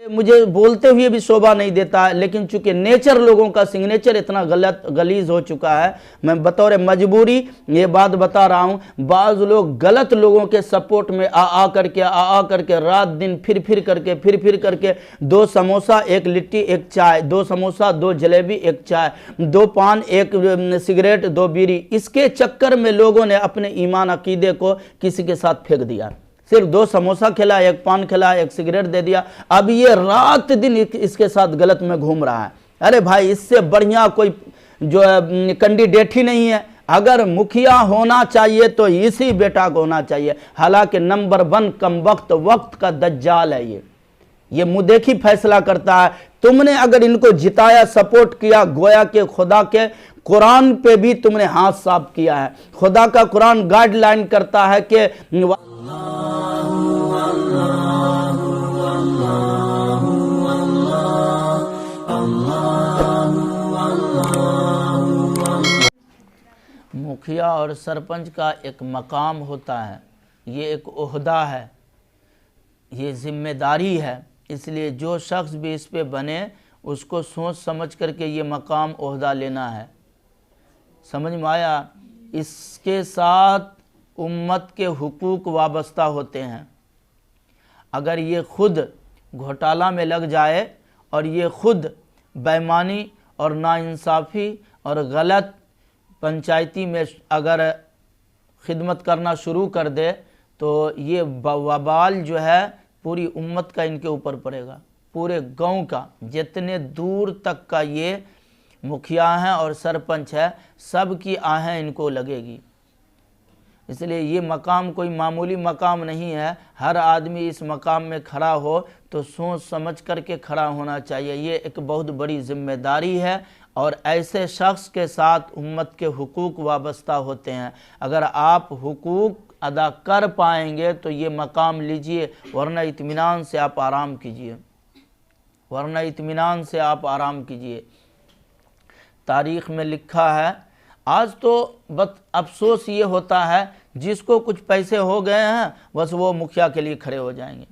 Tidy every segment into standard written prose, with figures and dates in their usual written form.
मुझे बोलते हुए भी शोभा नहीं देता है, लेकिन चूंकि नेचर, लोगों का सिग्नेचर इतना गलत गलीज हो चुका है, मैं बतौर मजबूरी ये बात बता रहा हूं। बाज लोग गलत लोगों के सपोर्ट में आ करके रात दिन फिर करके 2 समोसा 1 लिट्टी 1 चाय, 2 समोसा 2 जलेबी 1 चाय, 2 पान 1 सिगरेट 2 बीड़ी, इसके चक्कर में लोगों ने अपने ईमान अकीदे को किसी के साथ फेंक दिया। सिर्फ 2 समोसा खिला, 1 पान खिला, 1 सिगरेट दे दिया, अब ये रात दिन इसके साथ गलत में घूम रहा है। अरे भाई, इससे बढ़िया कोई जो कैंडिडेट ही नहीं है। अगर मुखिया होना चाहिए तो इसी बेटा को होना चाहिए। हालांकि नंबर 1 कम वक्त का दज्जाल है ये मुंह देखी फैसला करता है। तुमने अगर इनको जिताया, सपोर्ट किया, गोया के खुदा के कुरान पे भी तुमने हाथ साफ किया है। खुदा का कुरान गाइडलाइन करता है कि मुखिया और सरपंच का एक मकाम होता है, ये एक ओहदा है, ये जिम्मेदारी है। इसलिए जो शख्स भी इस पे बने उसको सोच समझ करके ये मकाम ओहदा लेना है। समझ में आया? इसके साथ उम्मत के हुकूक वाबस्ता होते हैं। अगर ये खुद घोटाला में लग जाए और ये खुद बेईमानी और नाइंसाफ़ी और गलत पंचायती में अगर खिदमत करना शुरू कर दे तो ये वबाल जो है पूरी उम्मत का इनके ऊपर पड़ेगा, पूरे गांव का, जितने दूर तक का ये मुखिया हैं और सरपंच है, सब की आहें इनको लगेगी। इसलिए ये मकाम कोई मामूली मकाम नहीं है। हर आदमी इस मकाम में खड़ा हो तो सोच समझ करके खड़ा होना चाहिए। ये एक बहुत बड़ी जिम्मेदारी है और ऐसे शख्स के साथ उम्मत के हुकूक वाबस्ता होते हैं। अगर आप हुकूक अदा कर पाएंगे तो ये मकाम लीजिए, वरना इत्मीनान से आप आराम कीजिए, वरना इत्मीनान से आप आराम कीजिए। तारीख़ में लिखा है, आज तो बस अफसोस ये होता है जिसको कुछ पैसे हो गए हैं बस वो मुखिया के लिए खड़े हो जाएंगे,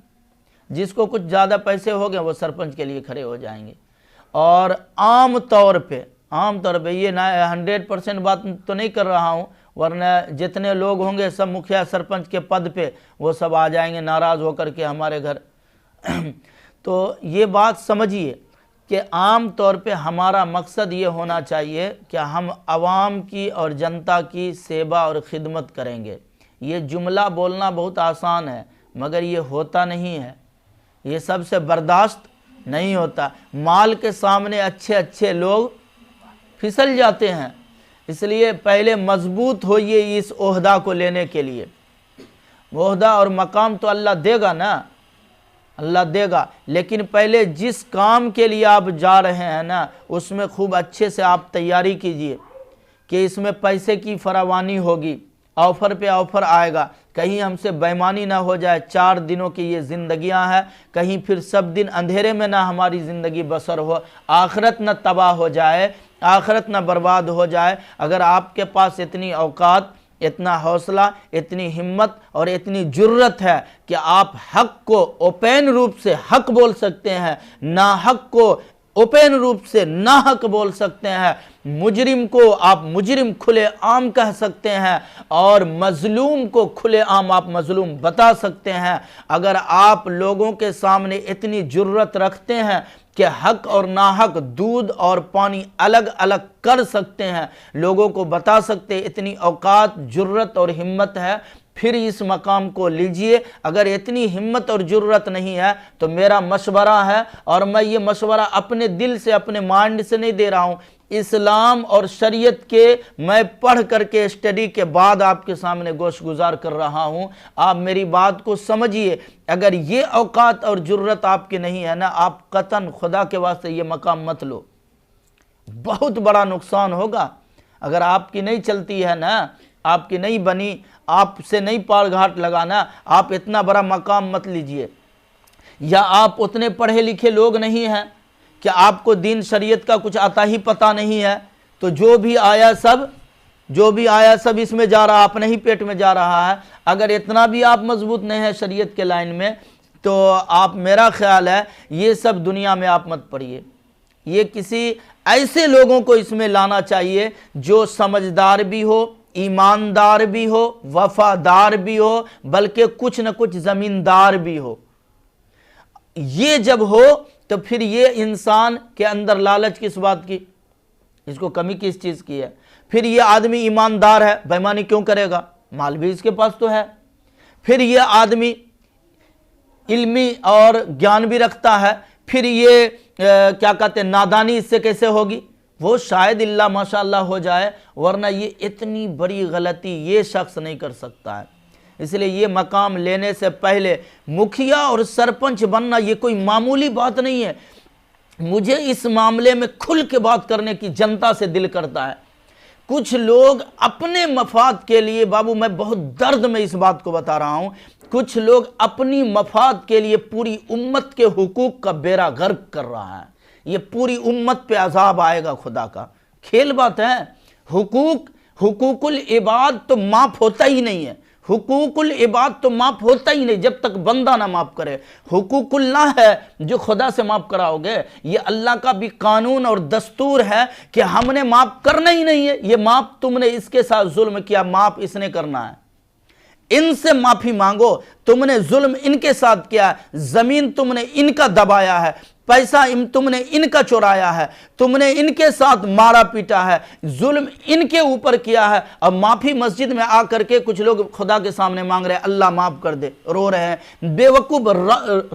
जिसको कुछ ज़्यादा पैसे हो गए वो सरपंच के लिए खड़े हो जाएंगे। और आम तौर पे ये ना 100% बात तो नहीं कर रहा हूँ, वरना जितने लोग होंगे सब मुखिया सरपंच के पद पे वो सब आ जाएंगे नाराज़ होकर के हमारे घर। तो ये बात समझिए कि आम तौर पे हमारा मकसद ये होना चाहिए कि हम आवाम की और जनता की सेवा और ख़िदमत करेंगे। ये जुमला बोलना बहुत आसान है मगर ये होता नहीं है, ये सबसे बर्दाश्त नहीं होता। माल के सामने अच्छे अच्छे लोग फिसल जाते हैं। इसलिए पहले मजबूत होइए इस ओहदा को लेने के लिए। ओहदा और मकाम तो अल्लाह देगा ना, अल्लाह देगा, लेकिन पहले जिस काम के लिए आप जा रहे हैं ना उसमें खूब अच्छे से आप तैयारी कीजिए कि इसमें पैसे की फरावानी होगी, ऑफ़र पे ऑफ़र आएगा, कहीं हमसे बेईमानी ना हो जाए। 4 दिनों की ये ज़िंदगियां हैं, कहीं फिर सब दिन अंधेरे में ना हमारी ज़िंदगी बसर हो, आखिरत न तबाह हो जाए, आखिरत न बर्बाद हो जाए। अगर आपके पास इतनी औकात, इतना हौसला, इतनी हिम्मत और इतनी जुर्रत है कि आप हक को ओपन रूप से हक बोल सकते हैं, ना हक को ओपन रूप से ना हक बोल सकते हैं, मुजरिम को आप मुजरिम खुले आम कह सकते हैं और मजलूम को खुले आम आप मजलूम बता सकते हैं। अगर आप लोगों के सामने इतनी जुर्रत रखते हैं कि हक और नाहक, दूध और पानी अलग अलग कर सकते हैं, लोगों को बता सकते, इतनी औकात, जुर्रत और हिम्मत है, फिर इस मकाम को लीजिए। अगर इतनी हिम्मत और जुर्रत नहीं है तो मेरा मशवरा है, और मैं ये मशवरा अपने दिल से, अपने माइंड से नहीं दे रहा हूँ, इस्लाम और शरीयत के मैं पढ़ करके स्टडी के बाद आपके सामने गोश गुजार कर रहा हूँ। आप मेरी बात को समझिए। अगर ये औकात और जुर्रत आपकी नहीं है ना, आप कतन खुदा के वास्ते ये मकाम मत लो, बहुत बड़ा नुकसान होगा। अगर आपकी नहीं चलती है ना, आपकी नहीं बनी, आपसे नहीं पार घाट लगाना, आप इतना बड़ा मकाम मत लीजिए। या आप उतने पढ़े लिखे लोग नहीं हैं कि आपको दीन शरीयत का कुछ आता ही पता नहीं है, तो जो भी आया सब इसमें जा रहा, अपने ही पेट में जा रहा है। अगर इतना भी आप मजबूत नहीं है शरीयत के लाइन में, तो आप, मेरा ख्याल है ये सब दुनिया में आप मत पढ़िए। ये किसी ऐसे लोगों को इसमें लाना चाहिए जो समझदार भी हो, ईमानदार भी हो, वफादार भी हो, बल्कि कुछ न कुछ जमींदार भी हो। ये जब हो तो फिर ये इंसान के अंदर लालच किस बात की, इसको कमी किस चीज की है? फिर ये आदमी ईमानदार है, बेईमानी क्यों करेगा? माल भी इसके पास तो है। फिर ये आदमी इल्मी और ज्ञान भी रखता है, फिर ये क्या कहते हैं, नादानी इससे कैसे होगी? वो शायद इल्ला माशाअल्लाह हो जाए, वरना ये इतनी बड़ी गलती ये शख्स नहीं कर सकता है। इसलिए ये मकाम लेने से पहले मुखिया और सरपंच बनना ये कोई मामूली बात नहीं है। मुझे इस मामले में खुल के बात करने की जनता से दिल करता है। कुछ लोग अपने मफाद के लिए, बाबू मैं बहुत दर्द में इस बात को बता रहा हूं, कुछ लोग अपनी मफाद के लिए पूरी उम्मत के हुकूक का बेड़ा गर्क कर रहा है। ये पूरी उम्मत पे अजाब आएगा खुदा का। खेल बात है। हुकूकुल इबाद तो माफ होता ही नहीं है। हुकूकुल इबाद तो माफ होता ही नहीं जब तक बंदा ना माफ करे। हुकूकुल्लाह है जो खुदा से माफ कराओगे। ये अल्लाह का भी कानून और दस्तूर है कि हमने माफ करना ही नहीं है। ये माफ तुमने इसके साथ जुल्म किया, माफ इसने करना है। इनसे माफी मांगो, तुमने जुल्म इनके साथ किया, जमीन तुमने इनका दबाया है, पैसा तुमने इनका चुराया है, तुमने इनके साथ मारा पीटा है, जुल्म इनके ऊपर किया है। अब माफी मस्जिद में आकर के कुछ लोग खुदा के सामने मांग रहे हैं, अल्लाह माफ कर दे, रो रहे हैं। बेवकूफ,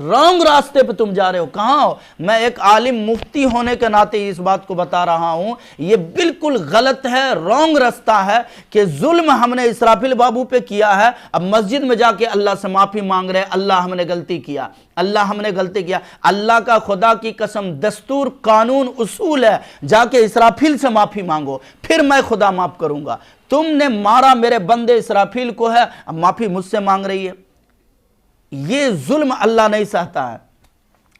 रॉन्ग रास्ते पे तुम जा रहे हो। कहां हो? मैं एक आलिम मुफ्ती होने के नाते इस बात को बता रहा हूं, यह बिल्कुल गलत है, रॉन्ग रास्ता है कि जुल्म हमने इसराफिल बाबू पे किया है, अब मस्जिद में जाके अल्लाह से माफी मांग रहे हैं, अल्लाह हमने गलती किया, अल्लाह हमने गलती किया। अल्लाह का खुदा की कसम दस्तूर, कानून, उसूल है, जाके इसराफिल से माफी मांगो, फिर मैं खुदा माफ करूंगा। तुमने मारा मेरे बंदे इसराफिल को है, अब माफी मुझसे मांग रही है। ये जुल्म अल्लाह नहीं सहता है।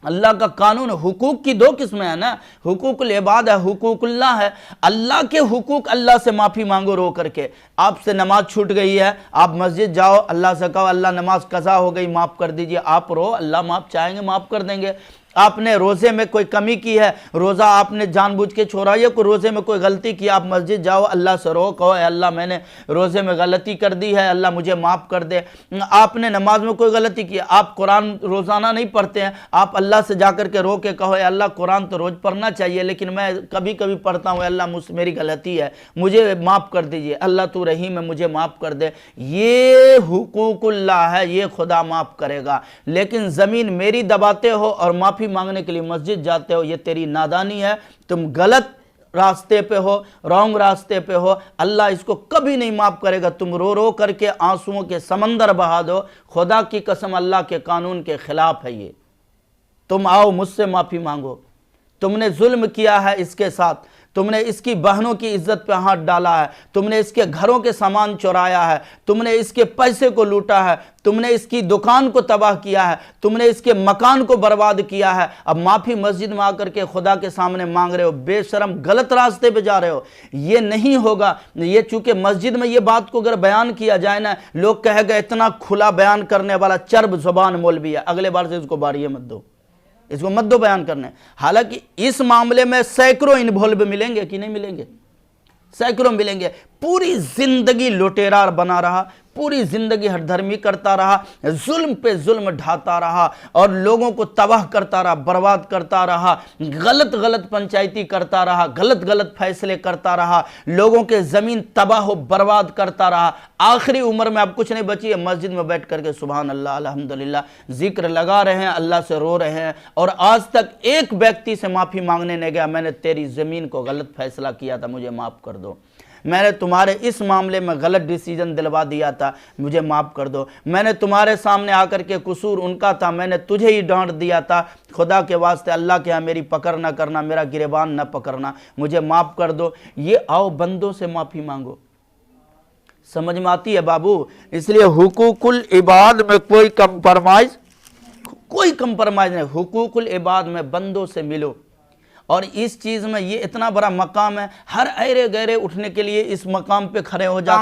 अल्लाह का कानून, हुकूक की दो किस्में है ना, हुकूकुल इबाद है, हुकूकुल्लाह है। अल्लाह के हुकूक, अल्लाह से माफी मांगो रो करके। आपसे नमाज छूट गई है, आप मस्जिद जाओ, अल्लाह से कहो अल्लाह नमाज कज़ा हो गई, माफ कर दीजिए। आप रो, अल्लाह माफ चाहेंगे, माफ कर देंगे। आपने रोजे में कोई कमी की है, रोजा आपने जानबूझ के छोड़ा, या कोई रोजे में कोई गलती की, आप मस्जिद जाओ, अल्लाह से रो, कहो अल्लाह मैंने रोजे में गलती कर दी है, अल्लाह मुझे माफ कर दे। आपने नमाज में कोई गलती की, आप कुरान रोजाना नहीं पढ़ते हैं, आप अल्लाह से जाकर के रो के कहो अल्लाह कुरान तो रोज पढ़ना चाहिए, लेकिन मैं कभी कभी पढ़ता हूँ, अल्लाह मुझसे मेरी गलती है, मुझे माफ कर दीजिए, अल्लाह तू रहीम है, मुझे माफ कर दे। ये हुकूकुल्लाह है, ये खुदा माफ करेगा। लेकिन जमीन मेरी दबाते हो और माफी मांगने के लिए मस्जिद जाते हो, ये तेरी नादानी है, तुम गलत रास्ते पे हो, रॉन्ग रास्ते पे हो। अल्लाह इसको कभी नहीं माफ करेगा। तुम रो रो करके आंसुओं के समंदर बहा दो, खुदा की कसम अल्लाह के कानून के खिलाफ है ये। तुम आओ मुझसे माफी मांगो। तुमने जुल्म किया है इसके साथ, तुमने इसकी बहनों की इज्जत पे हाथ डाला है, तुमने इसके घरों के सामान चुराया है, तुमने इसके पैसे को लूटा है, तुमने इसकी दुकान को तबाह किया है, तुमने इसके मकान को बर्बाद किया है। अब माफी मस्जिद में आकर के खुदा के सामने मांग रहे हो, बेशरम गलत रास्ते पे जा रहे हो। ये नहीं होगा। ये चूंकि मस्जिद में ये बात को अगर बयान किया जाए ना, लोग कहेगा इतना खुला बयान करने वाला चर्ब जुबान मौलवी है, अगले बार से इसको बारी मत दो, इसको मत दो बयान करने। हालांकि इस मामले में सैकड़ों इन्वॉल्व मिलेंगे कि नहीं मिलेंगे, सैकड़ों मिलेंगे। पूरी जिंदगी लुटेरा बना रहा, पूरी जिंदगी हठधर्मी करता रहा, जुल्म पे जुल्म ढाता रहा और लोगों को तबाह करता रहा, बर्बाद करता रहा, गलत गलत पंचायती करता रहा, गलत गलत फैसले करता रहा, लोगों के जमीन तबाह हो बर्बाद करता रहा। आखिरी उम्र में अब कुछ नहीं बची है, मस्जिद में बैठ करके सुभान अल्लाह अल्हम्दुलिल्लाह जिक्र लगा रहे हैं, अल्लाह से रो रहे हैं, और आज तक एक व्यक्ति से माफी मांगने नहीं गया, मैंने तेरी जमीन को गलत फैसला किया था, मुझे माफ कर दो, मैंने तुम्हारे इस मामले में गलत डिसीजन दिलवा दिया था, मुझे माफ़ कर दो, मैंने तुम्हारे सामने आकर के कसूर उनका था, मैंने तुझे ही डांट दिया था, खुदा के वास्ते अल्लाह के यहाँ मेरी पकड़ ना करना, मेरा गिरेबान ना पकड़ना, मुझे माफ़ कर दो। ये आओ बंदों से माफ़ी मांगो। समझ में आती है बाबू? इसलिए हुकूकुल इबाद में कोई कंप्रोमाइज नहीं। हुकूकुल इबाद में बंदों से मिलो, और इस चीज में ये इतना बड़ा मकाम है, हर ऐरे गैरे उठने के लिए इस मकाम पे खड़े हो जाओ।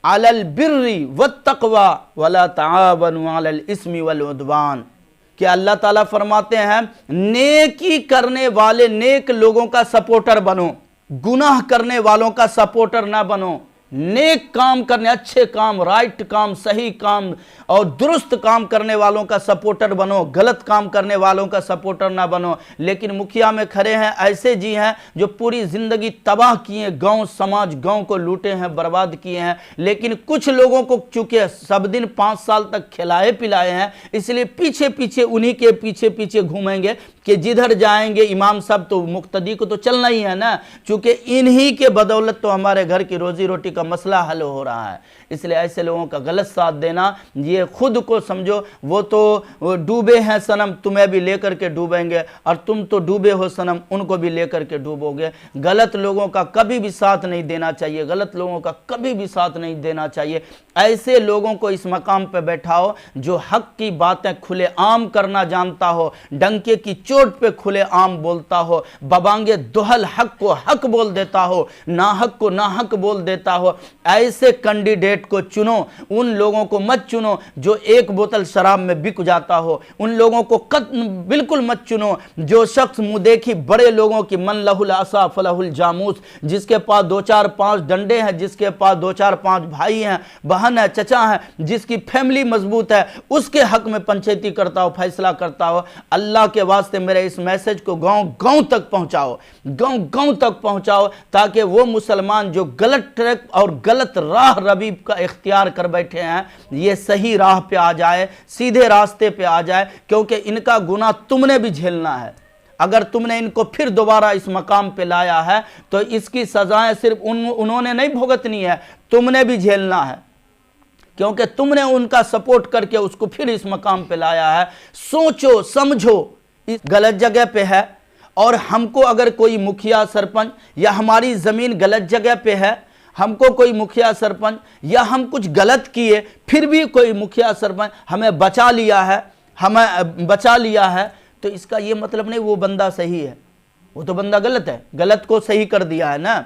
अलल बिर्री वत्तक़वा वला तआवनु अलल इस्मि वल उद्वान। कि अल्लाह ताला फरमाते हैं नेकी करने वाले नेक लोगों का सपोर्टर बनो, गुनाह करने वालों का सपोर्टर ना बनो। नेक काम करने, अच्छे काम, राइट काम, सही काम और दुरुस्त काम करने वालों का सपोर्टर बनो, गलत काम करने वालों का सपोर्टर ना बनो। लेकिन मुखिया में खड़े हैं ऐसे जी हैं जो पूरी जिंदगी तबाह किए, गांव समाज गांव को लूटे हैं, बर्बाद किए हैं। लेकिन कुछ लोगों को चूंकि सब दिन 5 साल तक खिलाए पिलाए हैं, इसलिए पीछे पीछे उन्हीं के पीछे पीछे घूमेंगे कि जिधर जाएंगे इमाम साहब तो मुक्तदी को तो चलना ही है ना, चूंकि इन्हीं के बदौलत तो हमारे घर की रोजी रोटी का मसला हल हो रहा है। इसलिए ऐसे लोगों का गलत साथ देना, ये खुद को समझो वो तो डूबे हैं सनम, तुम्हें भी लेकर के डूबेंगे, और तुम तो डूबे हो सनम, उनको भी लेकर के डूबोगे। गलत लोगों का कभी भी साथ नहीं देना चाहिए, गलत लोगों का कभी भी साथ नहीं देना चाहिए। ऐसे लोगों को इस मकाम पे बैठाओ जो हक की बातें खुले आम करना जानता हो, डंके की चोट पे खुले आम बोलता हो, बबांगे दोहल हक को हक बोल देता हो, नाहक को नाहक बोल देता हो। ऐसे कैंडिडेट को चुनो, उन लोगों को मत चुनो जो एक बोतल शराब में बिक जाता हो। उन लोगों को बिल्कुल मत चुनो जो शख्स मुंह देखी बड़े लोगों की, मन लहुल आसा फलहुल जामूस, जिसके पास 2-4-5 डंडे हैं, जिसके पास 2-4-5 भाई हैं, बहन है, चचा है, जिसकी फैमिली मजबूत है, उसके हक में पंचायती करता हो, फैसला करता हो। अल्लाह के वास्ते मेरे इस मैसेज को गांव गांव तक पहुंचाओ, गांव गांव तक पहुंचाओ, ताकि वो मुसलमान जो गलत ट्रैक और गलत राह रबीब का इख्तियार कर बैठे हैं, ये सही राह पे आ जाए, सीधे रास्ते पे आ जाए। क्योंकि इनका गुनाह तुमने भी झेलना है। अगर तुमने इनको फिर दोबारा इस मकाम पे लाया है तो इसकी सजाएं सिर्फ उन्होंने नहीं भुगतनी है, तुमने भी झेलना है, क्योंकि तुमने उनका सपोर्ट करके उसको फिर इस मकाम पे लाया है। सोचो समझो, इस गलत जगह पे है, और हमको अगर कोई मुखिया सरपंच या हमारी ज़मीन गलत जगह पे है, हमको कोई मुखिया सरपंच या हम कुछ गलत किए फिर भी कोई मुखिया सरपंच हमें बचा लिया है, तो इसका ये मतलब नहीं वो बंदा सही है, वो तो बंदा गलत है, गलत को सही कर दिया है ना।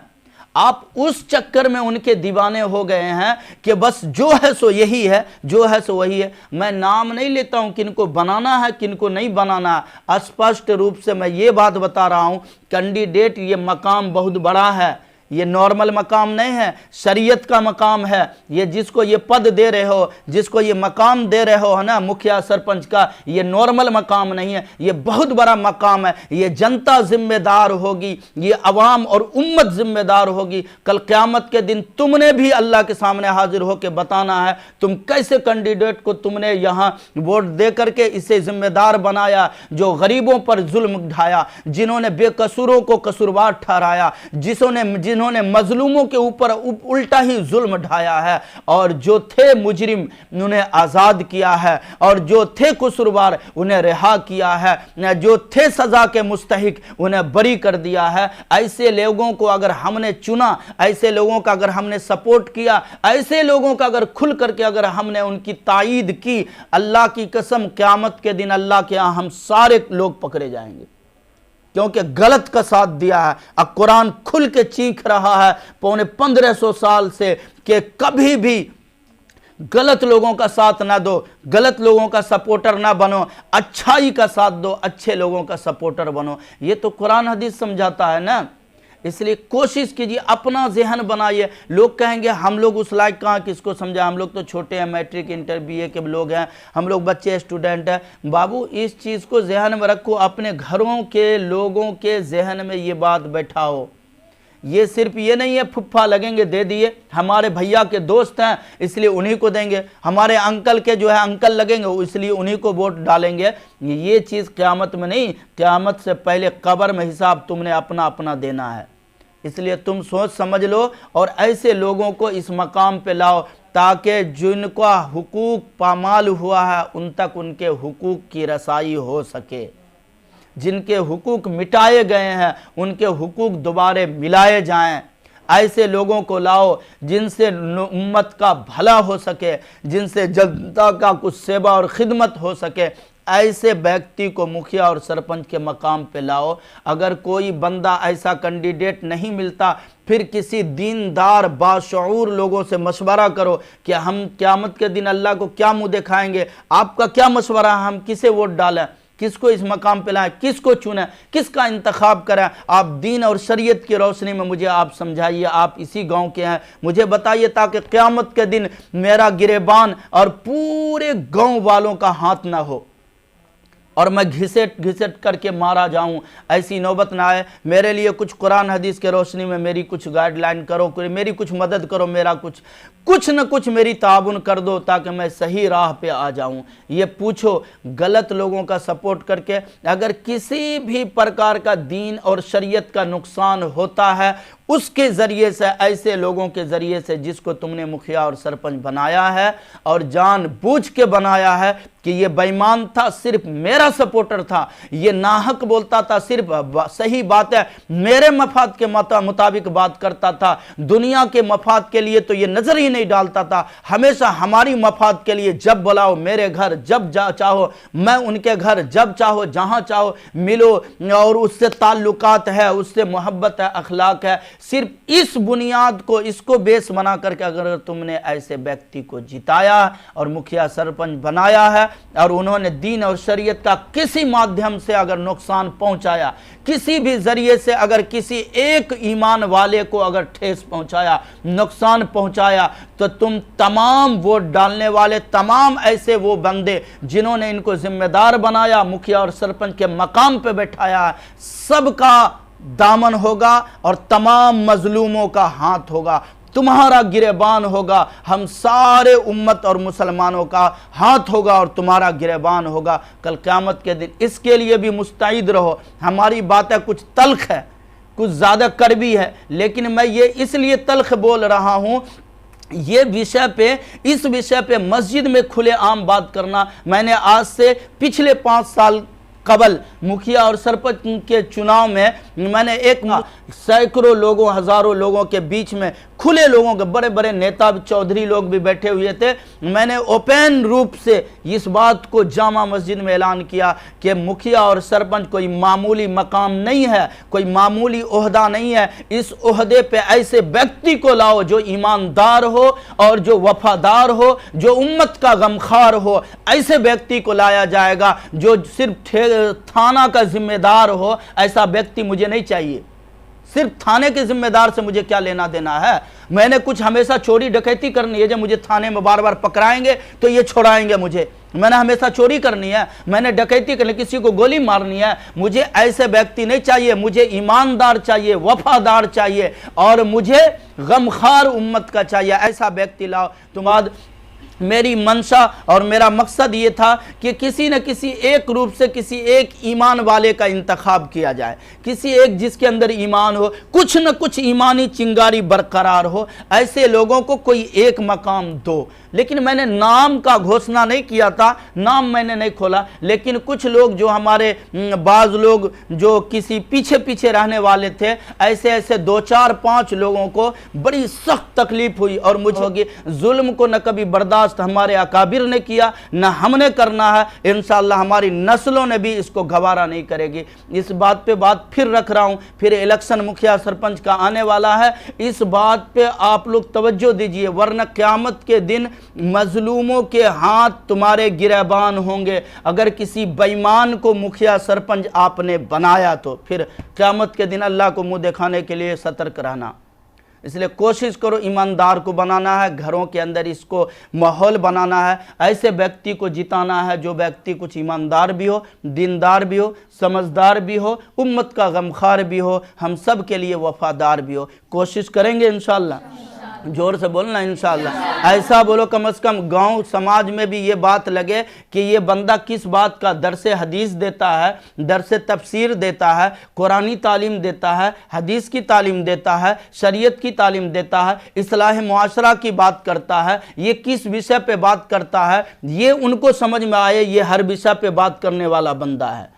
आप उस चक्कर में उनके दीवाने हो गए हैं कि बस जो है सो यही है, जो है सो वही है। मैं नाम नहीं लेता हूं किनको बनाना है किनको नहीं बनाना है, स्पष्ट रूप से मैं ये बात बता रहा हूं, कैंडिडेट ये मकाम बहुत बड़ा है, ये नॉर्मल मकाम नहीं है, शरीयत का मकाम है। ये जिसको ये पद दे रहे हो, जिसको ये मकाम दे रहे हो है ना, मुखिया सरपंच का, ये नॉर्मल मकाम नहीं है, ये बहुत बड़ा मकाम है। ये जनता जिम्मेदार होगी, ये अवाम और उम्मत जिम्मेदार होगी। कल क़यामत के दिन तुमने भी अल्लाह के सामने हाजिर होकर बताना है तुम कैसे कैंडिडेट को तुमने यहाँ वोट दे करके इसे जिम्मेदार बनाया, जो गरीबों पर जुल्म ढाया, जिन्होंने बेकसूरों को कसूरवार ठहराया, जिन्होंने मजलूमों के ऊपर उल्टा ही जुल्म ढाया है, और जो थे मुजरिम उन्हें आज़ाद किया है, और जो थे कसूरवार उन्हें रिहा किया है, जो थे सज़ा के मुस्तहिक उन्हें बरी कर दिया है। ऐसे लोगों को अगर हमने चुना, ऐसे लोगों का अगर हमने सपोर्ट किया, ऐसे लोगों का अगर खुल करके अगर हमने उनकी तायीद की, अल्लाह की कसम क़यामत के दिन अल्लाह के यहाँ हम सारे लोग पकड़े जाएंगे, क्योंकि गलत का साथ दिया है। अब कुरान खुल के चीख रहा है 1500 साल से कि कभी भी गलत लोगों का साथ ना दो, गलत लोगों का सपोर्टर ना बनो, अच्छाई का साथ दो, अच्छे लोगों का सपोर्टर बनो। ये तो कुरान हदीस समझाता है ना। इसलिए कोशिश कीजिए, अपना जहन बनाइए। लोग कहेंगे हम लोग उस लायक कहाँ किसको समझा, हम लोग तो छोटे हैं, मैट्रिक इंटर BA के लोग हैं, हम लोग बच्चे स्टूडेंट हैं। बाबू इस चीज़ को जहन में रखो, अपने घरों के लोगों के जहन में ये बात बैठाओ। ये सिर्फ ये नहीं है फुफ्फा लगेंगे दे दिए, हमारे भैया के दोस्त हैं इसलिए उन्हीं को देंगे, हमारे अंकल के जो है अंकल लगेंगे इसलिए उन्हीं को वोट डालेंगे। ये चीज़ क़यामत में नहीं, क़यामत से पहले कब्र में हिसाब तुमने अपना अपना देना है। इसलिए तुम सोच समझ लो और ऐसे लोगों को इस मकाम पे लाओ ताकि जिनका हुकूक पामाल हुआ है उन तक उनके हुकूक की रसाई हो सके, जिनके हुकूक मिटाए गए हैं उनके हुकूक दोबारे मिलाए जाएं। ऐसे लोगों को लाओ जिनसे उम्मत का भला हो सके, जिनसे जनता का कुछ सेवा और खिदमत हो सके। ऐसे व्यक्ति को मुखिया और सरपंच के मकाम पे लाओ। अगर कोई बंदा ऐसा कैंडिडेट नहीं मिलता, फिर किसी दीनदार बाशऊर लोगों से मशवरा करो कि हम क़यामत के दिन अल्लाह को क्या मुंह दिखाएंगे। आपका क्या मशवरा है, हम किसे वोट डालें, किसको इस मकाम पे लाएं, किसको चुनें, किसका इंतखाब करें? आप दीन और शरीयत की रोशनी में मुझे आप समझाइए। आप इसी गांव के हैं, मुझे बताइए, ताकि क़यामत के दिन मेरा गिरेबान और पूरे गांव वालों का हाथ ना हो और मैं घिसेट घिसेट करके मारा जाऊं। ऐसी नौबत ना आए। मेरे लिए कुछ कुरान हदीस के रोशनी में मेरी कुछ गाइडलाइन करो, मेरी कुछ मदद करो, मेरा कुछ न कुछ मेरी ताबुन कर दो, ताकि मैं सही राह पे आ जाऊं। ये पूछो, गलत लोगों का सपोर्ट करके अगर किसी भी प्रकार का दीन और शरीयत का नुकसान होता है, उसके ज़रिए से, ऐसे लोगों के ज़रिए से जिसको तुमने मुखिया और सरपंच बनाया है और जानबूझ के बनाया है कि ये बेईमान था, सिर्फ मेरा सपोर्टर था, ये नाहक बोलता था, सिर्फ सही बात है मेरे मफाद के मुताबिक बात करता था, दुनिया के मफाद के लिए तो ये नज़र ही नहीं डालता था, हमेशा हमारी मफाद के लिए जब बुलाओ मेरे घर, जब चाहो मैं उनके घर, जब चाहो जहाँ चाहो मिलो, और उससे ताल्लुकात है, उससे मोहब्बत है, अखलाक है। सिर्फ इस बुनियाद को, इसको बेस बना करके अगर तुमने ऐसे व्यक्ति को जिताया और मुखिया सरपंच बनाया है और उन्होंने दीन और शरीयत का किसी माध्यम से अगर नुकसान पहुंचाया, किसी भी जरिए से अगर किसी एक ईमान वाले को अगर ठेस पहुंचाया, नुकसान पहुंचाया, तो तुम तमाम वोट डालने वाले, तमाम ऐसे वो बंदे जिन्होंने इनको जिम्मेदार बनाया, मुखिया और सरपंच के मकाम पे बैठाया, सबका दामन होगा और तमाम मजलूमों का हाथ होगा, तुम्हारा गिरेबान होगा, हम सारे उम्मत और मुसलमानों का हाथ होगा और तुम्हारा गिरेबान होगा कल क़यामत के दिन। इसके लिए भी मुस्तैद रहो। हमारी बातें कुछ तल्ख है, कुछ ज़्यादा कड़वी है, लेकिन मैं ये इसलिए तल्ख बोल रहा हूँ, ये विषय पे, इस विषय पे मस्जिद में खुले आम बात करना, मैंने आज से पिछले 5 साल कबल मुखिया और सरपंच के चुनाव में मैंने एक सैकड़ों लोगों, हजारों लोगों के बीच में, खुले लोगों के, बड़े बड़े नेता चौधरी लोग भी बैठे हुए थे, मैंने ओपन रूप से इस बात को जामा मस्जिद में ऐलान किया कि मुखिया और सरपंच कोई मामूली मकाम नहीं है, कोई मामूली ओहदा नहीं है। इस ओहदे पे ऐसे व्यक्ति को लाओ जो ईमानदार हो और जो वफादार हो, जो उम्मत का गमखार हो, ऐसे व्यक्ति को लाया जाएगा जो सिर्फ थाना का जिम्मेदार हो। ऐसा व्यक्ति मुझे नहीं चाहिए। सिर्फ थाने के जिम्मेदार से मुझे क्या लेना देना है? मैंने कुछ हमेशा चोरी डकैती करनी है, जब मुझे थाने में बार बार पकड़ाएंगे तो ये छोड़ाएंगे मुझे। मैंने हमेशा चोरी करनी है, मैंने डकैती करनी, किसी को गोली मारनी है। मुझे ऐसे व्यक्ति नहीं चाहिए, मुझे ईमानदार चाहिए, वफादार चाहिए और मुझे गमखार उम्मत का चाहिए। ऐसा व्यक्ति लाओ। तुम्हारा मेरी मंशा और मेरा मकसद ये था कि किसी न किसी एक रूप से किसी एक ईमान वाले का इंतखाब किया जाए, किसी एक जिसके अंदर ईमान हो, कुछ न कुछ ईमानी चिंगारी बरकरार हो, ऐसे लोगों को कोई एक मकाम दो। लेकिन मैंने नाम का घोषणा नहीं किया था, नाम मैंने नहीं खोला, लेकिन कुछ लोग जो हमारे बाज़ लोग जो किसी पीछे पीछे रहने वाले थे, ऐसे ऐसे 2, 4, 5 लोगों को बड़ी सख्त तकलीफ हुई और मुझे होगी। जुल्म को न कभी बर्दाश्त हमारे अकाबिर ने किया, न हमने करना है। इंशाअल्लाह हमारी नस्लों ने भी इसको गवारा नहीं करेगी। इस बात पे बात फिर रख रहा हूँ, फिर इलेक्शन मुखिया सरपंच का आने वाला है, इस बात पे आप लोग तवज्जो दीजिए, वरना क़यामत के दिन मजलूमों के हाथ तुम्हारे गिरबान होंगे। अगर किसी बेईमान को मुखिया सरपंच आपने बनाया तो फिर क़यामत के दिन अल्लाह को मुंह दिखाने के लिए सतर्क रहना। इसलिए कोशिश करो ईमानदार को बनाना है, घरों के अंदर इसको माहौल बनाना है, ऐसे व्यक्ति को जिताना है जो व्यक्ति कुछ ईमानदार भी हो, दीनदार भी हो, समझदार भी हो, उम्मत का गमखार भी हो, हम सब के लिए वफादार भी हो। कोशिश करेंगे इंशाअल्लाह। जोर से बोलना इंशाअल्लाह। ऐसा बोलो कम से कम गांव समाज में भी ये बात लगे कि ये बंदा किस बात का दरसे हदीस देता है, दरसे तफसीर देता है, कुरानी तालीम देता है, हदीस की तालीम देता है, शरीयत की तालीम देता है, इस्लाह मुआशरा की बात करता है, ये किस विषय पे बात करता है, ये उनको समझ में आए ये हर विषय पे बात करने वाला बंदा है।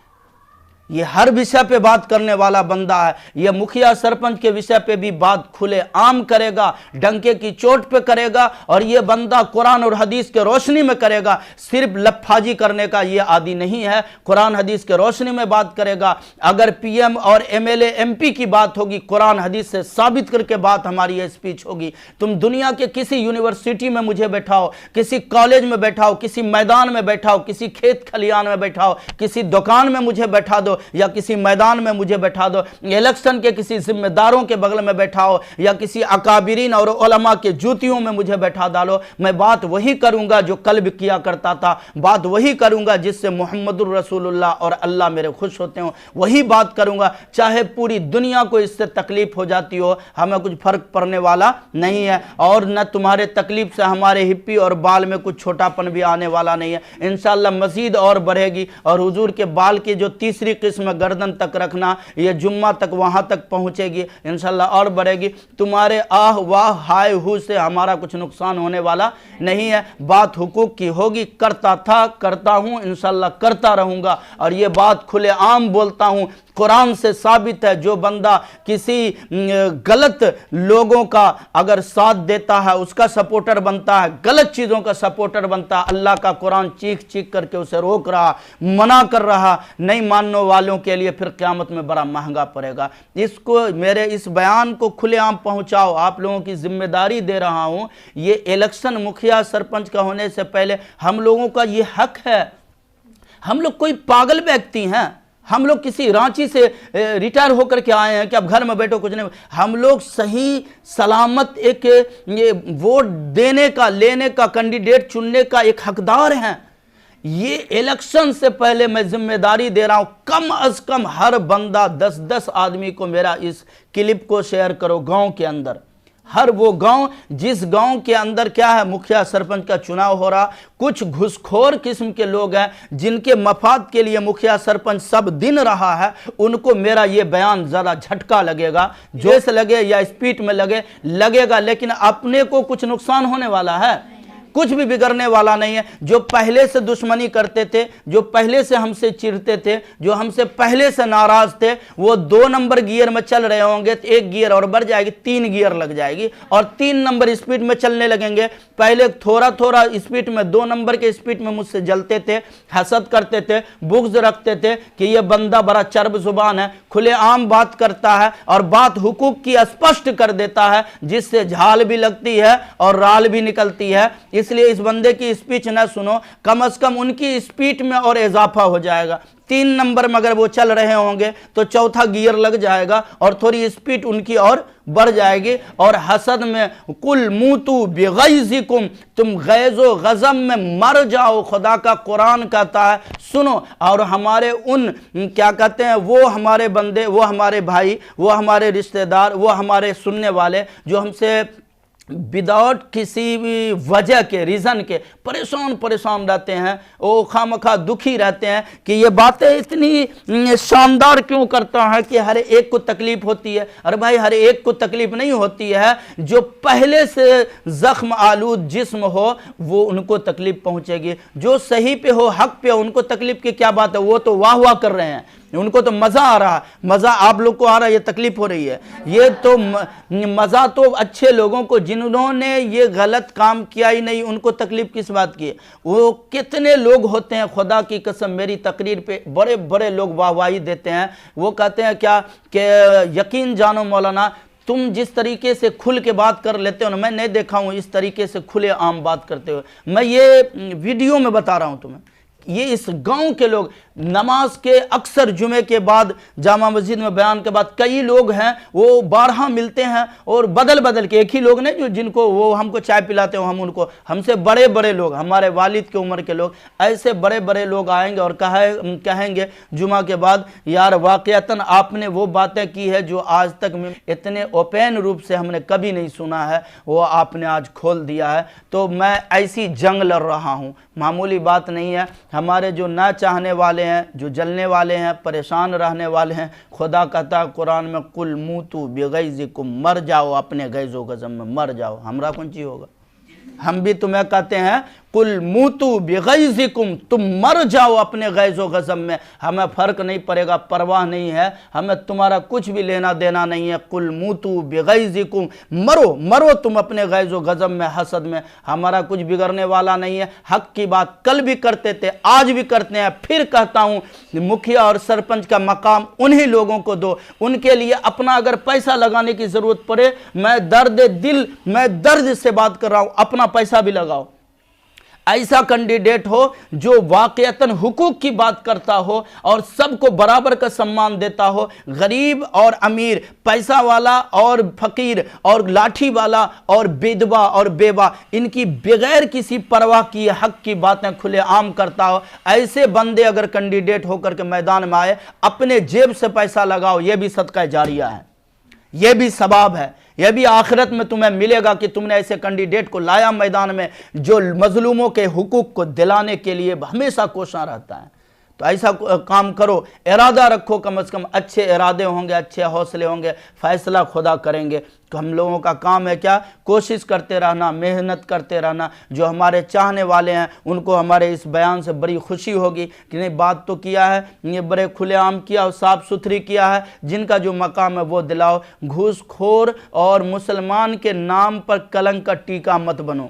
ये हर विषय पे बात करने वाला बंदा है। ये मुखिया सरपंच के विषय पे भी बात खुले आम करेगा, डंके की चोट पे करेगा, और ये बंदा कुरान और हदीस के रोशनी में करेगा। सिर्फ लफाजी करने का ये आदी नहीं है, कुरान हदीस के रोशनी में बात करेगा। अगर पीएम और एमएलए एमपी की बात होगी, कुरान हदीस से साबित करके बात हमारी ये स्पीच होगी। तुम दुनिया के किसी यूनिवर्सिटी में मुझे बैठाओ, किसी कॉलेज में बैठाओ, किसी मैदान में बैठाओ, किसी खेत खलियान में बैठाओ, किसी दुकान में मुझे बैठा दो या किसी मैदान में मुझे बैठा दो, इलेक्शन के किसी जिम्मेदारों के बगल में बैठाओ या किसी अकाबिरीन और उलमा के जूतियों में मुझे बैठा डालो, मैं बात वही करूंगा जो कल भी किया करता था, बात वही करूंगा जिससे मुहम्मदुर रसूलुल्लाह और अल्लाह मेरे खुश होते हो, वही बात करूंगा। चाहे पूरी दुनिया को इससे तकलीफ हो जाती हो, हमें कुछ फर्क पड़ने वाला नहीं है। और न तुम्हारे तकलीफ से हमारे हिप्पी और बाल में कुछ छोटापन भी आने वाला नहीं है। इंशाअल्लाह मजीद और बढ़ेगी। और हुजूर के बाल की जो तीसरी किस्म गर्दन तक रखना, ये जुम्मा तक वहां तक पहुंचेगी इंशाअल्लाह और बढ़ेगी। तुम्हारे आह वाह हाय हू से हमारा कुछ नुकसान होने वाला नहीं है। बात हुकूक की होगी, करता था, करता हूं, इंशाअल्लाह करता रहूंगा। और ये बात खुले आम बोलता हूं, कुरान से साबित है। जो बंदा किसी गलत लोगों का अगर साथ देता है, उसका सपोर्टर बनता है, गलत चीजों का सपोर्टर बनता है, अल्लाह का कुरान चीख चीख करके उसे रोक रहा, मना कर रहा, नहीं मानने वालों के लिए फिर क़यामत में बड़ा महंगा पड़ेगा। इसको, मेरे इस बयान को खुलेआम पहुंचाओ, आप लोगों की जिम्मेदारी दे रहा हूं। ये इलेक्शन मुखिया सरपंच का होने से पहले हम लोगों का ये हक है। हम लोग कोई पागल व्यक्ति हैं, हम लोग किसी रांची से रिटायर होकर के आए हैं कि अब घर में बैठो कुछ नहीं। हम लोग सही सलामत एक ये वोट देने का, लेने का, कैंडिडेट चुनने का एक हकदार हैं। ये इलेक्शन से पहले मैं जिम्मेदारी दे रहा हूं, कम अज कम हर बंदा 10-10 आदमी को मेरा इस क्लिप को शेयर करो। गांव के अंदर, हर वो गांव जिस गांव के अंदर क्या है, मुखिया सरपंच का चुनाव हो रहा, कुछ घुसखोर किस्म के लोग हैं जिनके मफाद के लिए मुखिया सरपंच सब दिन रहा है, उनको मेरा ये बयान ज़्यादा झटका लगेगा। जोश लगे या स्पीड में लगेगा, लेकिन अपने को कुछ नुकसान होने वाला है, कुछ भी बिगड़ने वाला नहीं है। जो पहले से दुश्मनी करते थे, जो पहले से हमसे चिढ़ते थे, जो हमसे पहले से नाराज थे, वो 2 नंबर गियर में चल रहे होंगे तो 1 गियर और बढ़ जाएगी, 3 गियर लग जाएगी और 3 नंबर स्पीड में चलने लगेंगे। पहले थोड़ा थोड़ा स्पीड में, 2 नंबर के स्पीड में मुझसे जलते थे, हसद करते थे, बुग़्ज़ रखते थे कि ये बंदा बड़ा चर्ब जुबान है, खुलेआम बात करता है और बात हुकूक की स्पष्ट कर देता है, जिससे झाल भी लगती है और राल भी निकलती है। इसलिए इस बंदे की स्पीच ना सुनो, कम से कम उनकी स्पीड में और इजाफा हो जाएगा। 3 नंबर में अगर वो चल रहे होंगे तो 4था गियर लग जाएगा और थोड़ी स्पीड उनकी और बढ़ जाएगी। और हसद में कुल मूतू बिगैज़िकुम, तुम गैज़ो गज़ब में मर जाओ, खुदा का कुरान कहता है। सुनो, और हमारे उन क्या कहते हैं, वो हमारे बंदे, वो हमारे भाई, वो हमारे रिश्तेदार, वो हमारे सुनने वाले जो हमसे विदाउट किसी भी वजह के, रीज़न के परेशान रहते हैं, वो खामखा दुखी रहते हैं कि ये बातें इतनी शानदार क्यों करता है कि हर एक को तकलीफ होती है। अरे भाई, हर एक को तकलीफ नहीं होती है, जो पहले से जख्म आलूद जिस्म हो वो उनको तकलीफ पहुंचेगी। जो सही पे हो, हक पे हो, उनको तकलीफ की क्या बात है, वो तो वाह वाह कर रहे हैं, उनको तो मज़ा आ रहा है। मज़ा आप लोग को आ रहा है, ये तकलीफ हो रही है। ये तो मज़ा तो अच्छे लोगों को, जिन्होंने ये गलत काम किया ही नहीं, उनको तकलीफ किस बात की है। वो कितने लोग होते हैं, खुदा की कसम, मेरी तकरीर पे बड़े बड़े लोग वाहवाही देते हैं। वो कहते हैं क्या कि यकीन जानो मौलाना, तुम जिस तरीके से खुल के बात कर लेते हो ना, मैं नहीं देखा हूँ इस तरीके से खुले आम बात करते हुए। मैं ये वीडियो में बता रहा हूँ तुम्हें, ये इस गांव के लोग नमाज के अक्सर जुमे के बाद, जामा मस्जिद में बयान के बाद, कई लोग हैं वो 12 मिलते हैं और बदल बदल के, एक ही लोग नहीं जो जिनको वो हमको चाय पिलाते हो, हम उनको, हमसे बड़े बड़े लोग, हमारे वालिद के उम्र के लोग, ऐसे बड़े बड़े लोग आएंगे और कहेंगे जुमा के बाद, यार वाकईतन आपने वो बातें की है जो आज तक में इतने ओपन रूप से हमने कभी नहीं सुना है, वो आपने आज खोल दिया है। तो मैं ऐसी जंग लड़ रहा हूँ, मामूली बात नहीं है। हमारे जो ना चाहने वाले हैं, जो जलने वाले हैं, परेशान रहने वाले हैं, खुदा कहता कुरान में, कुल मूतू बिगैज़िकुम, मर जाओ, अपने गैज़ो गज़म में मर जाओ। हमरा कौन चीज़ होगा, हम भी तुम्हें कहते हैं कुल मूतू बिगैज़िकुम, तुम मर जाओ अपने गैज़ो गज़ब में, हमें फ़र्क नहीं पड़ेगा, परवाह नहीं है, हमें तुम्हारा कुछ भी लेना देना नहीं है। कुल मूतू बिगैज़िकुम, मरो मरो तुम अपने गैज़ो गज़ब में, हसद में, हमारा कुछ बिगड़ने वाला नहीं है। हक की बात कल भी करते थे, आज भी करते हैं, फिर कहता हूँ मुखिया और सरपंच का मकाम उन्हीं लोगों को दो। उनके लिए अपना अगर पैसा लगाने की ज़रूरत पड़े, मैं दर्द दिल, मैं दर्द से बात कर रहा हूँ, अपना पैसा भी लगाओ। ऐसा कैंडिडेट हो जो वाकईतन हुकूक की बात करता हो और सबको बराबर का सम्मान देता हो, गरीब और अमीर, पैसा वाला और फकीर, और लाठी वाला और विधवा और बेवा, इनकी बगैर किसी परवाह की हक की बातें खुलेआम करता हो। ऐसे बंदे अगर कैंडिडेट होकर के मैदान में आए, अपने जेब से पैसा लगाओ, यह भी सदका जारिया है, यह भी सवाब है, यह भी आखिरत में तुम्हें मिलेगा कि तुमने ऐसे कैंडिडेट को लाया मैदान में जो मजलूमों के हुकूक को दिलाने के लिए हमेशा कोशिश रहता है। तो ऐसा काम करो, इरादा रखो, कम से कम अच्छे इरादे होंगे, अच्छे हौसले होंगे, फैसला खुदा करेंगे। तो हम लोगों का काम है क्या, कोशिश करते रहना, मेहनत करते रहना। जो हमारे चाहने वाले हैं उनको हमारे इस बयान से बड़ी खुशी होगी कि नहीं, बात तो किया है, ये बड़े खुलेआम किया और साफ़ सुथरी किया है, जिनका जो मकाम है वो दिलाओ। घूसखोर और मुसलमान के नाम पर कलंक का टीका मत बनो,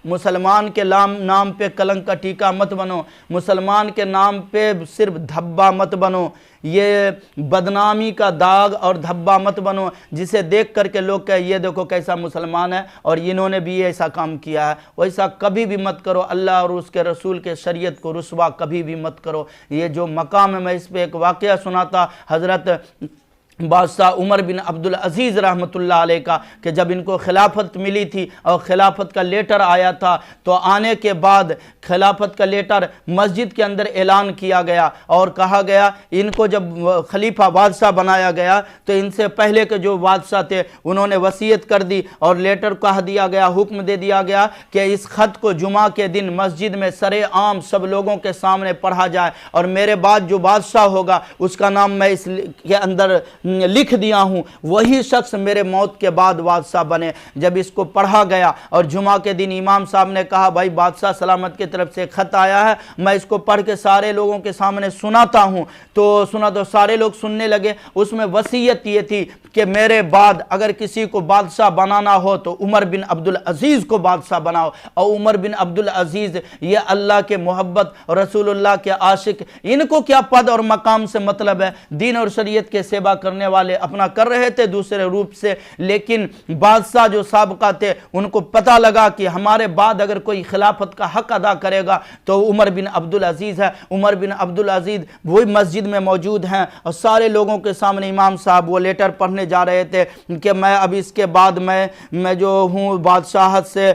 मुसलमान के नाम पे कलंक का टीका मत बनो, मुसलमान के नाम पे सिर्फ धब्बा मत बनो, ये बदनामी का दाग और धब्बा मत बनो जिसे देख करके लोग कहे ये देखो कैसा मुसलमान है और इन्होंने भी ऐसा काम किया है। वैसा कभी भी मत करो, अल्लाह और उसके रसूल के शरीयत को रुस्वा कभी भी मत करो। ये जो मकाम है, मैं इस पर एक वाक़या सुनाता, हज़रत बादशाह उमर बिन अब्दुल अजीज़ रहमतुल्लाह अलैह का, कि जब इनको खिलाफत मिली थी और खिलाफत का लेटर आया था, तो आने के बाद खिलाफत का लेटर मस्जिद के अंदर ऐलान किया गया और कहा गया, इनको जब खलीफा बादशाह बनाया गया तो इनसे पहले के जो बादशाह थे उन्होंने वसीयत कर दी और लेटर कह दिया गया, हुक्म दे दिया गया कि इस ख़त को जुमा के दिन मस्जिद में सरे आम सब लोगों के सामने पढ़ा जाए और मेरे बाद जो बादशाह होगा उसका नाम मैं इसके अंदर लिख दिया हूं, वही शख्स मेरे मौत के बाद बादशाह बने। जब इसको पढ़ा गया और जुमा के दिन इमाम साहब ने कहा भाई बादशाह सलामत की तरफ से खत आया है, मैं इसको पढ़ के सारे लोगों के सामने सुनाता हूं, तो सुना, तो सारे लोग सुनने लगे। उसमें वसीयत ये थी कि मेरे बाद अगर किसी को बादशाह बनाना हो तो उमर बिन अब्दुल अजीज़ को बादशाह बनाओ। और उमर बिन अब्दुल अजीज़ ये अल्लाह के मोहब्बत और रसूलुल्लाह के आशिक, इनको क्या पद और मकाम से मतलब है, दीन और शरीयत के सेवा करने वाले अपना कर रहे थे दूसरे रूप से, लेकिन बादशाह जो साबका थे उनको पता लगा कि हमारे बाद अगर कोई खिलाफत का हक अदा करेगा तो उमर बिन अब्दुल अजीज़ है। उमर बिन अब्दुल अजीज़ वही मस्जिद में मौजूद हैं और सारे लोगों के सामने इमाम साहब वो लेटर पढ़ने जा रहे थे कि मैं अब इसके बाद मैं जो हूँ बादशाहत से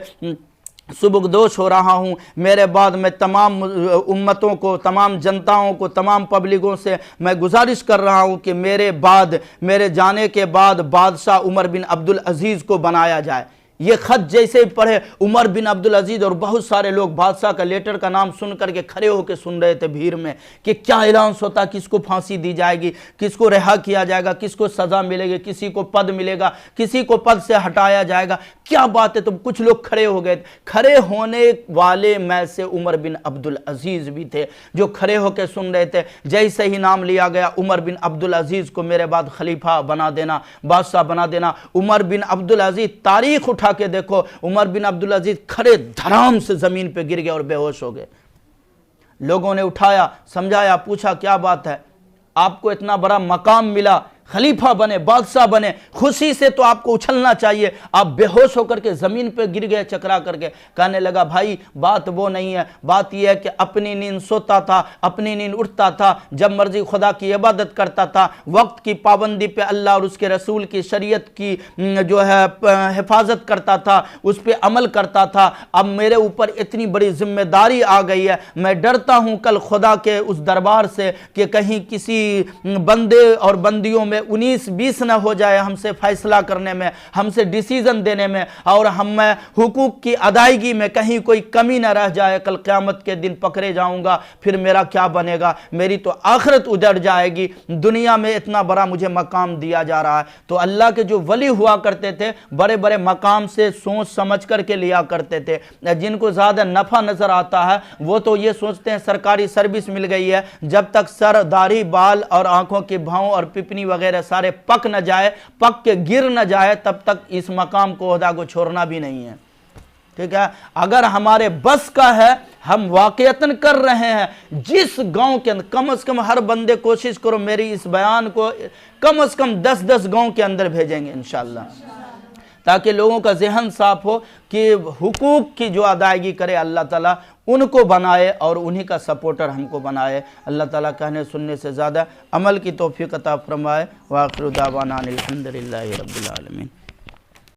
सुबुकदोश हो रहा हूँ, मेरे बाद मैं तमाम उम्मतों को, तमाम जनताओं को, तमाम पब्लिकों से मैं गुजारिश कर रहा हूँ कि मेरे बाद, मेरे जाने के बाद बादशाह उमर बिन अब्दुल अजीज़ को बनाया जाए। ये खत जैसे ही पढ़े उमर बिन अब्दुल अजीज़ और बहुत सारे लोग बादशाह का लेटर का नाम सुन करके खड़े होकर सुन रहे थे भीड़ में कि क्या ऐलान होता, किसको फांसी दी जाएगी, किसको रिहा किया जाएगा, किसको सज़ा मिलेगी, किसी को पद मिलेगा, किसी को पद से हटाया जाएगा, क्या बात है। तो कुछ लोग खड़े हो गए। खड़े होने वाले में से उमर बिन अब्दुल अजीज़ भी थे जो खड़े होकर सुन रहे थे। जैसे ही नाम लिया गया उमर बिन अब्दुल अजीज़ को मेरे बाद खलीफा बना देना, बादशाह बना देना। उमर बिन अब्दुल अजीज़, तारीख उठा के देखो, उमर बिन अब्दुल अजीज़ खड़े धड़ाम से जमीन पे गिर गए और बेहोश हो गए। लोगों ने उठाया, समझाया, पूछा क्या बात है, आपको इतना बड़ा मकाम मिला, खलीफा बने, बादशाह बने, खुशी से तो आपको उछलना चाहिए, आप बेहोश होकर के ज़मीन पे गिर गए चकरा करके। कहने लगा भाई बात वो नहीं है, बात यह है कि अपनी नींद सोता था, अपनी नींद उठता था, जब मर्जी खुदा की इबादत करता था, वक्त की पाबंदी पे अल्लाह और उसके रसूल की शरीयत की जो है हिफाजत करता था, उस पर अमल करता था। अब मेरे ऊपर इतनी बड़ी जिम्मेदारी आ गई है, मैं डरता हूँ कल खुदा के उस दरबार से कि कहीं किसी बंदे और बंदियों हमें 19-20 न हो जाए हमसे फैसला करने में, हमसे डिसीजन देने में, और हमें हुकूक की अदायगी में कहीं कोई कमी न रह जाए। कल क़यामत के दिन पकड़े जाऊंगा, फिर मेरा क्या बनेगा? मेरी तो आखिरत उजड़ जाएगी। दुनिया में इतना बड़ा मुझे मकाम दिया जा रहा है। तो अल्लाह के जो वली हुआ करते थे, बड़े बड़े मकाम से सोच समझ करके लिया करते थे। जिनको ज़्यादा नफ़ा नज़र आता है वो तो ये सोचते हैं सरकारी सर्विस मिल गई है, जब तक सर, दाढ़ी, बाल और आंखों के भाव और पिपनी वगैरह सारे पक न जाए, पक के गिर न जाए, तब तक इस मकाम को, ओहदा को छोड़ना भी नहीं है। ठीक है, अगर हमारे बस का है, हम वाकईतन कर रहे हैं। जिस गांव के अंदर कम से कम हर बंदे कोशिश करो मेरी इस बयान को कम से कम 10-10 गांव के अंदर भेजेंगे इंशाअल्लाह, ताकि लोगों का जहन साफ हो कि हुकूक की जो अदायगी करे अल्लाह ताला उनको बनाए और उन्हीं का सपोर्टर हमको बनाए। अल्लाह ताला कहने सुनने से ज़्यादा अमल की तौफीक अता फरमाए। व आखिर दावाना अनिल हम्दुलिल्लाहि रब्बिल आलमीन।